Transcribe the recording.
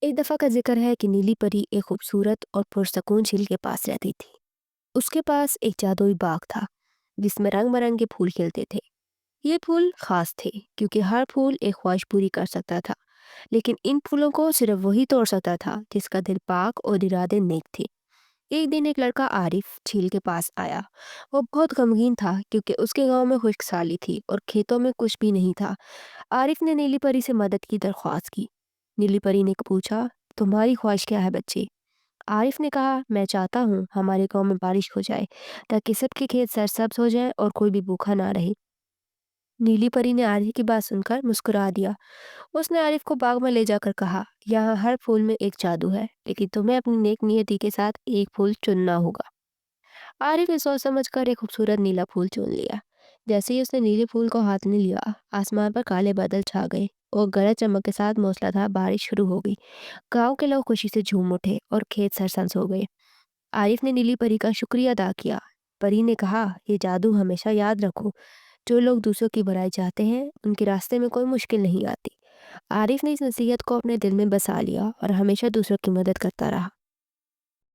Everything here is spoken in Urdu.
ایک دفعہ کا ذکر ہے کہ نیلی پری ایک خوبصورت اور پرسکون جھیل کے پاس رہتی تھی۔ اس کے پاس ایک جادوئی باغ تھا جس میں رنگ برنگ کے پھول کھلتے تھے۔ یہ پھول خاص تھے کیونکہ ہر پھول ایک خواہش پوری کر سکتا تھا، لیکن ان پھولوں کو صرف وہی توڑ سکتا تھا جس کا دل پاک اور ارادے نیک تھے۔ ایک دن ایک لڑکا عارف جھیل کے پاس آیا۔ وہ بہت غمگین تھا کیونکہ اس کے گاؤں میں خشک سالی تھی اور کھیتوں میں کچھ بھی نہیں تھا۔ عارف نے نیلی پری سے مدد کی درخواست کی۔ نیلی پری نے پوچھا، تمہاری خواہش کیا ہے بچے؟ عارف نے کہا، میں چاہتا ہوں ہمارے گاؤں میں بارش ہو جائے تاکہ سب کے کھیت سرسبز ہو جائیں اور کوئی بھی بھوکا نہ رہے۔ نیلی پری نے عارف کی بات سن کر مسکرا دیا۔ اس نے عارف کو باغ میں لے جا کر کہا، یہاں ہر پھول میں ایک جادو ہے، لیکن تمہیں اپنی نیک نیتی کے ساتھ ایک پھول چننا ہوگا۔ عارف نے سوچ سمجھ کر ایک خوبصورت نیلا پھول چن لیا۔ جیسے ہی اس نے نیلے پھول کو ہاتھ میں لیا، آسمان پر کالے بادل چھا گئے اور گرج چمک کے ساتھ موسلادھار بارش شروع ہو گئی۔ گاؤں کے لوگ خوشی سے جھوم اٹھے اور کھیت سرسبز ہو گئے۔ عارف نے نیلی پری کا شکریہ ادا کیا۔ پری نے کہا، یہ جادو ہمیشہ یاد رکھو، جو لوگ دوسروں کی بھلائی چاہتے ہیں ان کے راستے میں کوئی مشکل نہیں آتی۔ عارف نے اس نصیحت کو اپنے دل میں بسا لیا اور ہمیشہ دوسروں کی مدد کرتا رہا۔